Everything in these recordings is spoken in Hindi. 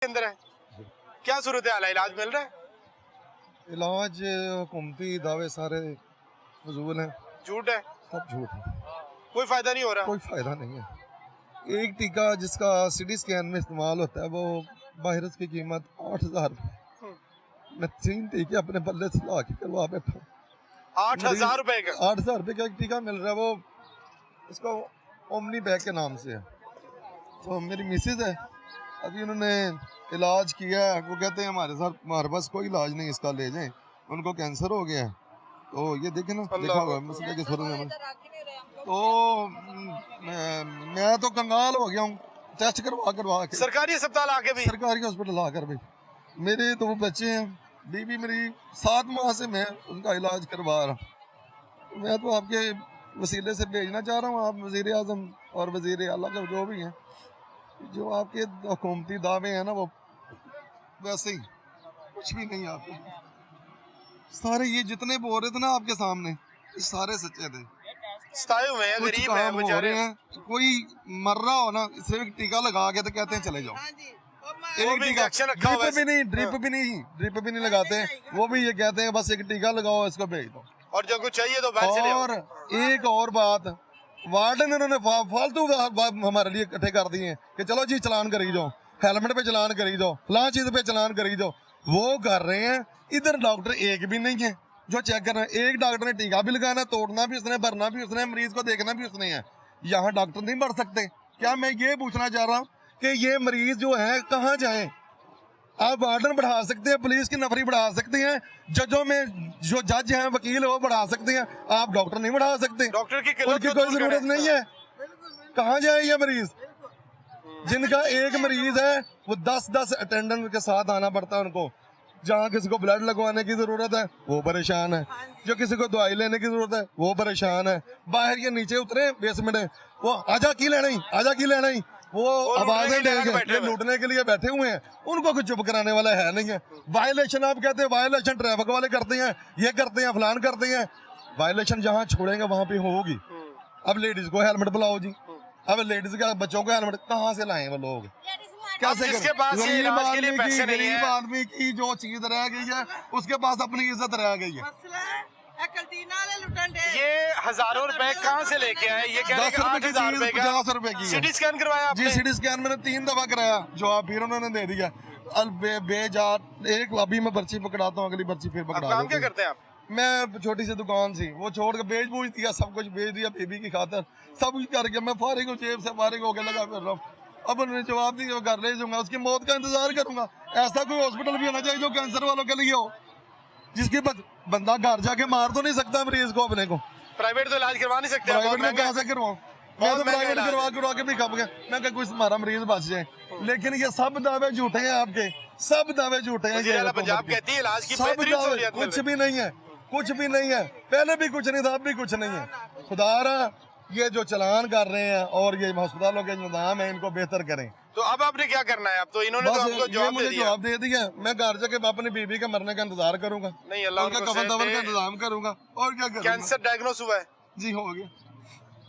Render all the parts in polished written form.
अंदर है, क्या सूरत हाल है? इलाज मिल रहा है? इलाज हुकूमती दावे सारे फजूल हैं, झूठ है, सब झूठ है, कोई फायदा नहीं हो रहा। कोई फायदा नहीं है। एक टीका जिसका सिटी स्कैन में इस्तेमाल होता है वो वायरस की कीमत 8,000 रुपये। मैं 3 टीके अपने बल्ले से ला के करवा बैठा हूँ। 8,000 रुपए का? 8,000 रुपये का एक टीका मिल रहा है, वो इसका ओमनी बैग के नाम से है। तो मेरी मिसेज है, अभी उन्होंने इलाज किया है, वो कहते हैं हमारे पास कोई इलाज नहीं, इसका ले जाएं, उनको कैंसर हो गया है। तो ये देखे ना, देखा हुआ मसले के सूरत में। तो मैं तो कंगाल हो गया हूँ, टेस्ट करवा के सरकारी अस्पताल आके भी, सरकारी हॉस्पिटल आकर भी। मेरे 2 बच्चे हैं, बीवी मेरी 7 माह से मैं उनका इलाज करवा रहा हूँ। मैं तो आपके वसीले से भेजना चाह रहा हूँ, आप वज़ीर आज़म और वज़ीर आला का जो भी हैं, जो आपके हुकूमती दावे हैं ना, वो वैसे ही कुछ भी नहीं। आपके सारे ये जितने बोल रहे थे ना आपके सामने, सारे सच्चे थे। सताए हुए हैं, गरीब हैं बेचारे हैं। कोई मर रहा हो ना, सिर्फ एक टीका लगा के तो कहते हैं चले जाओ। एक टीका, ड्रिप भी नहीं लगाते, वो भी ये कहते हैं बस एक टीका लगाओ, इसको भेज दो, और जो कुछ चाहिए तो बाहर से ले आओ। और एक और बात, वार्डन इन्होंने फालतू हमारे लिए इकट्ठे कर दिए कि चलो जी चलान करी जाओ, हेलमेट पे चलान करी जाओ, फलां चीज पे चलान करी जाओ, वो कर रहे हैं। इधर डॉक्टर एक भी नहीं है जो चेक कर रहे हैं। एक डॉक्टर ने टीका भी लगाना, तोड़ना भी उसने, भरना भी उसने, मरीज को देखना भी उसने है। यहाँ डॉक्टर नहीं बढ़ सकते क्या? मैं ये पूछना चाह रहा हूँ कि ये मरीज जो है कहाँ जाए? आप वार्डन बढ़ा सकते हैं, पुलिस की नफरी बढ़ा सकते हैं, जजों में जो जज हैं, वकील वो बढ़ा सकते हैं, आप डॉक्टर नहीं बढ़ा सकते। डॉक्टर की उनकी कोई जरूरत नहीं है। कहाँ जाए ये मरीज? जिनका एक मरीज है वो 10-10 अटेंडेंट के साथ आना पड़ता है उनको। जहाँ किसी को ब्लड लगवाने की जरूरत है वो परेशान है, जो किसी को दवाई लेने की जरूरत है वो परेशान है। बाहर ये नीचे उतरे बेसमेंट है, वो आजा की लेना ही, आजा की लेना ही, वो आवाजें देंगे, ये लूटने के लिए बैठे हुए हैं। उनको कुछ चुप कराने वाला है नहीं है। वायलेशन आप कहते हैं, वायलेशन ट्रैफिक वाले करते हैं, ये करते हैं, फलान करते हैं। वायलेशन जहाँ छोड़ेंगे वहां पे होगी। अब लेडीज को हेलमेट बुलाओ जी, अब लेडीज के बच्चों को हेलमेट कहाँ से लाए वो लोग? कैसे? जिसके पास ये इलाज के लिए पैसे नहीं है, गरीब आदमी की जो चीज रह गई है उसके पास अपनी इज्जत रह गई है। ये हजारों रुपए कहाँ से लेके आए? ये कह रहे हैं 8,000 रुपए का 50 रुपए की सिटी स्कैन करवाया आपने? जी, सिटी स्कैन मैंने 3 दफा कराया, जवाब फिर उन्होंने दे दिया। एक अभी मैं पर्ची पकड़ाता हूँ, अगली पर्ची फिर पकड़ा। काम क्या करते हैं आप? मैं छोटी सी दुकान थी, वो छोड़ के बेच बूझ दिया, सब कुछ बेच दिया बीबी की खातर, सब कुछ करके मैं फारिग हूँ, जेब से फारिग होकर लगा फिर रहा हूँ। अब उन्होंने जवाब दिया, घर ले जाऊंगा, उसकी मौत का इंतजार करूंगा। ऐसा कोई हॉस्पिटल भी होना चाहिए जो कैंसर वालों के लिए हो, जिसके बंदा घर जाके मार तो नहीं सकता मरीज को अपने को। प्राइवेट तो इलाज करवा नहीं सकते, प्राइवेट में कहाँ से करवाऊँ? मैं तो प्राइवेट करवा के भी खप गया, मैं कोई हमारा मरीज बच जाए। लेकिन ये सब दावे झूठे हैं, आपके सब दावे झूठे हैं। पंजाब कहती है इलाज की सब दावे, कुछ भी नहीं है, कुछ भी नहीं है। पहले भी कुछ नहीं था, अब भी कुछ नहीं है। खुदारा ये जो चलान कर रहे हैं और ये अस्पतालों के निजाम है, इनको बेहतर करें। तो अब आपने क्या करना है? अब तो इन्होंने तो आपको जवाब दे दिया। मैं घर जाके अपनी बीबी के मरने का इंतजार करूंगा, नहीं अल्लाह उनका कफन दफन का इंतजाम करूंगा, और क्या करूंगा। कैंसर डायग्नोस हुआ है जी, हो गया।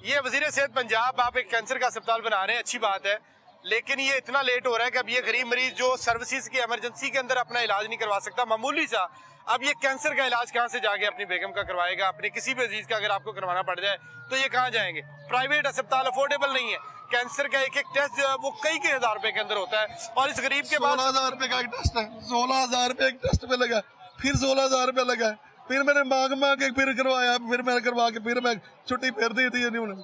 ये वजीर सेहत पंजाब, आप एक कैंसर का अस्पताल बना रहे हैं, अच्छी बात है, लेकिन ये इतना लेट हो रहा है कि अब ये गरीब मरीज जो सर्विसेज की इमरजेंसी के अंदर अपना इलाज नहीं करवा सकता मामूली सा, अब ये कैंसर का इलाज कहाँ से जाके अपनी बेगम का करवाएगा? अपने किसी भी अजीज का अगर आपको करवाना पड़ जाए तो ये कहाँ जाएंगे? प्राइवेट अस्पताल अफोर्डेबल नहीं है। कैंसर का एक टेस्ट जो है वो कई हजार रुपए के अंदर होता है, और इस गरीब के पास 16,000 रुपए का एक टेस्ट है, 16,000 रुपए एक टेस्ट पे लगा, फिर 16,000 रुपए लगा, फिर मैंने मांग के फिर करवाया, फिर मैंने करवा के फिर मैं छुट्टी फिर दी थी उन्होंने।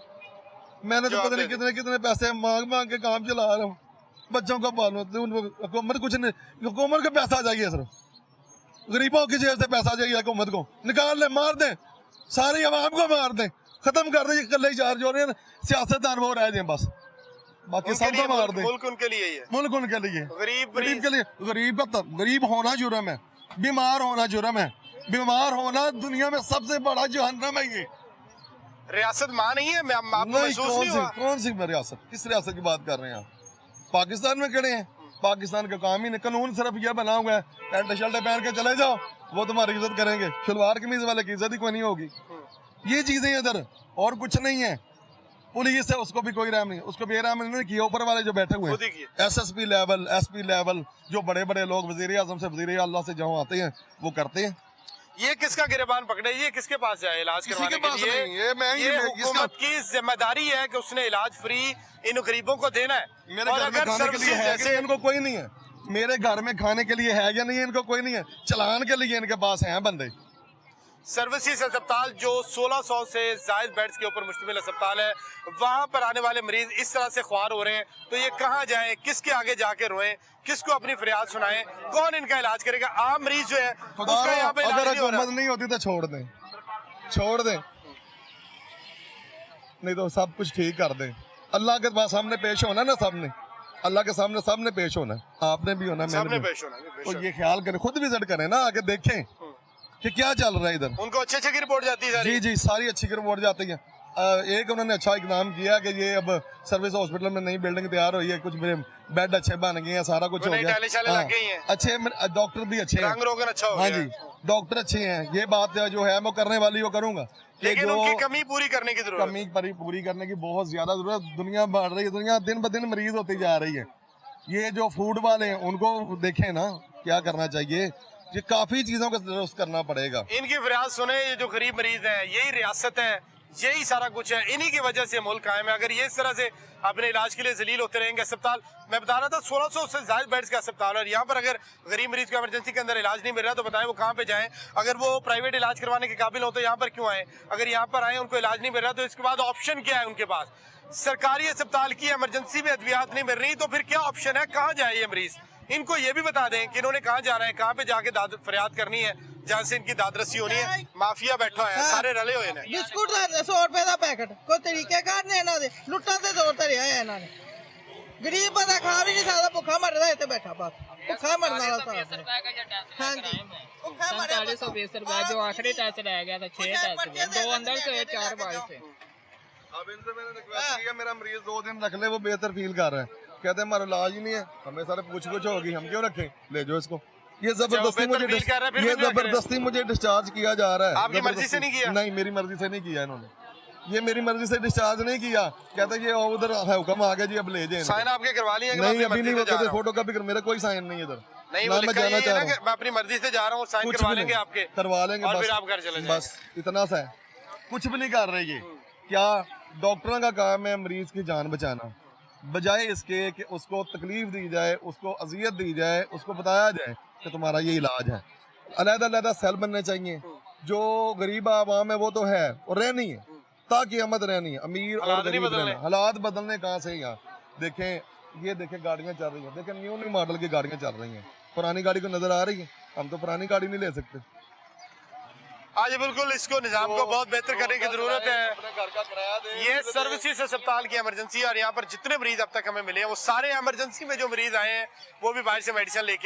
मैंने तो पता नहीं कितने पैसे मांग के काम चला रहा हूँ, बच्चों को पालो। हुकूमत कुछ नहीं, हुकूमत का पैसा आ जाएगी, सर गरीबों की जेब से पैसा चाहिए, हुकूमत को निकाल ले, मार दे, सारी आवाम को मार दे, खत्म कर दे। कल चार्ज हो रहे हैं सियासतदान, वो रह जाए बस, बाकी सबको मार दे। मुल्क उनके लिए है, मुल्क उनके लिए, गरीब के लिए। गरीब होना जुर्म है, बीमार होना जुर्म है। बीमार होना दुनिया में सबसे बड़ा जहन्नम है। ये रियासत मां नहीं है? कौन सी रियासत? किस रियासत की बात कर रहे हैं आप? पाकिस्तान में खड़े हैं, पाकिस्तान का काम ही नहीं, कानून सिर्फ यह बना हुआ है पैंट शर्ट पहन के चले जाओ, वो तुम्हारी इज्जत करेंगे, शलवार कमीज वाले की इज्जत ही कोई नहीं होगी। ये चीजें इधर, और कुछ नहीं है। पुलिस है उसको भी कोई रहम नहीं, उसको बेरहम नहीं किया, ऊपर वाले जो बैठे हुए खुद ही किए। हैं एसएसपी लेवल, एसपी लेवल, जो बड़े बड़े लोग वजीर आजम से वजीर अल्लाह से जहाँ आते हैं वो करते हैं। ये किसका गिरबान पकड़े, ये किसके पास जाए इलाज किसी करवाने के के पास लिए? नहीं, ये मैं ही ये इसका हुकूमत की जिम्मेदारी है कि उसने इलाज फ्री इन गरीबों को देना है। मेरे और घर में अगर खाने के लिए सर्विसेज है कि जैसे नहीं, इनको कोई नहीं है। मेरे घर में खाने के लिए है या नहीं, इनको कोई नहीं है। चलान के लिए इनके पास हैं बंदे। सर्विसेज अस्पताल जो 1600 से जायद बेड्स के ऊपर मुश्तमिल अस्पताल है, वहां पर आने वाले मरीज इस तरह से ख्वार हो रहे हैं, तो ये कहाँ जाएं, किसके आगे जाके रोएं, किसको अपनी फरियाद सुनाएं, कौन इनका इलाज करेगा? आम मरीज जो है उसका यहाँ पे इलाज अगर नहीं हो रहा। हुकूमत नहीं होती तो छोड़ दें, छोड़ दें, नहीं तो सब कुछ ठीक कर दें। अल्लाह के पास सामने पेश होना ना, सबने अल्लाह के सामने सबने पेश होना, आपने भी होना, मैंने सबने भी। पेश होना, तो ये ख्याल करें, खुद विजिट करें ना, आके देखें कि क्या चल रहा है इधर। उनको अच्छे अच्छे की रिपोर्ट जाती है सारी। जी जी, सारी अच्छी रिपोर्ट जाती है। एक उन्होंने अच्छा इकदाम किया कि ये अब सर्विस हॉस्पिटल में नई बिल्डिंग तैयार हुई है, कुछ बेड अच्छे बन गए हैं, सारा कुछ हो नई गया। टाइलें शालें लग गई हैं। अच्छे डॉक्टर भी अच्छे हैं, रंग रोगन अच्छा हो हाँ गया जी, है। डॉक्टर अच्छे हैं। ये बात जो है मैं करने वाली वो करूंगा कि लेकिन जो उनकी कमी पूरी करने की जरूरत है। कमी पूरी करने की बहुत ज्यादा जरूरत। दुनिया बढ़ रही है, दुनिया दिन ब दिन मरीज होती जा रही है। ये जो फूड वाले हैं उनको देखें ना, क्या करना चाहिए, ये काफी चीजों का दुरुस्त करना पड़ेगा। इनकी फरियाद सुने, ये जो गरीब मरीज हैं, यही रियासत है, यही सारा कुछ है, इन्हीं की वजह से मुल्क कायम है। अगर ये इस तरह से अपने इलाज के लिए जलील होते रहेंगे, अस्पताल मैं बता रहा था 1600 से ज्यादा बेड्स का अस्पताल है, और यहाँ पर अगर गरीब मरीज को इमरजेंसी के अंदर इलाज नहीं मिल रहा तो बताएं वो कहाँ पे जाएं? अगर वो प्राइवेट इलाज करवाने के काबिल हो तो यहाँ पर क्यों आए? अगर यहाँ पर आए उनको इलाज नहीं मिल रहा तो इसके बाद ऑप्शन क्या है उनके पास? सरकारी अस्पताल की इमरजेंसी में अद्वियात नहीं मिल रही तो फिर क्या ऑप्शन है, कहाँ जाए ये मरीज? इनको ये भी बता दें कि इन्होंने कहाँ जाना है, कहाँ पे जाके फरियाद करनी है, जहाँ से इनकी दादरसी होनी है। माफिया बैठा है, सारे रले हुए हैं। बिस्कुट ਦਾ 100 ਰੁਪਏ ਦਾ ਪੈਕਟ ਕੋਈ ਤਰੀਕੇਕਾਰ ਨੇ ਇਹਨਾਂ ਦੇ ਲੁੱਟਾਂ ਦੇ ਜ਼ੋਰ ਤੇ ਰਿਹਾ ਹੈ ਇਹਨਾਂ ਨੇ। ਗਰੀਬ ਬੰਦਾ ਖਾ ਵੀ ਨਹੀਂ ਸਕਦਾ, ਭੁੱਖਾ ਮਰਦਾ ਇੱਥੇ ਬੈਠਾ ਬਸ, ਭੁੱਖਾ ਮਰਨ ਵਾਲਾ ਹਿਸਾਬ ਹੈ। ਹਾਂਜੀ ਭੁੱਖਾ ਮਰਿਆ 420 रुपए जो आखिरी टेस्ट रह गया था, 6 टेस्ट हुए, 2 अंदर से 4 बाहर से। अब इनसे मैंने रिक्वेस्ट किया, मेरा मरीज 2 दिन रख ले, वो बेहतर फील कर रहा है। कहते हैं हमारा इलाज ही नहीं है, हमें सारे पूछ होगी, हम क्यों रखें, ले जाओ इसको। ये जबरदस्ती बेहतर फील कर रहा है, फिर भी नहीं रख रहे। जबरदस्ती मुझे डिस्चार्ज किया जा रहा है। आपकी मर्जी से नहीं किया? नहीं, मेरी मर्जी से नहीं किया इन्होंने, ये मेरी मर्जी से डिस्चार्ज नहीं किया। कहते ये उधर हुक्म आ गया जी, अब ले जाए। साइन आपके करवा लिए? नहीं, अभी नहीं होते, फोटो कॉपी कर, मेरा कोई साइन नहीं इधर। नहीं, ना वो मैं लिखा जाना ये है चाह ना रहा कि मैं अपनी मर्जी से जा रहा हूँ, साइन कुछ करवा भी लेंगे नहीं। आपके, करवा लेंगे और बस, फिर आप घर चले जाएंगे। बस इतना सा है, कुछ भी नहीं कर रहे ये। क्या डॉक्टरों का काम है मरीज की जान बचाना, बजाय इसके कि उसको तकलीफ दी जाए, उसको अजियत दी जाए, उसको बताया जाए कि तुम्हारा ये इलाज है। अलग-अलग सेल बनने चाहिए। जो गरीब आवाम है वो तो है और रहनी है, ताकि अमद रहनी है, अमीर और गरीब रहना। हालात बदलने कहाँ से यहाँ देखें, ये देखें गाड़ियाँ चल रही हैं, देखें न्यू मॉडल की गाड़ियाँ चल रही हैं, पुरानी गाड़ी को नजर आ रही है, हम तो पुरानी गाड़ी नहीं ले सकते। आज बिल्कुल इसको निजाम को बहुत बेहतर करने की जरूरत है। घर का किराया दे। ये सर्विसेज अस्पताल की इमरजेंसी, और यहाँ पर जितने मरीज अब तक हमें मिले हैं वो सारे इमरजेंसी में जो मरीज आए हैं वो भी बाहर से मेडिसिन लेके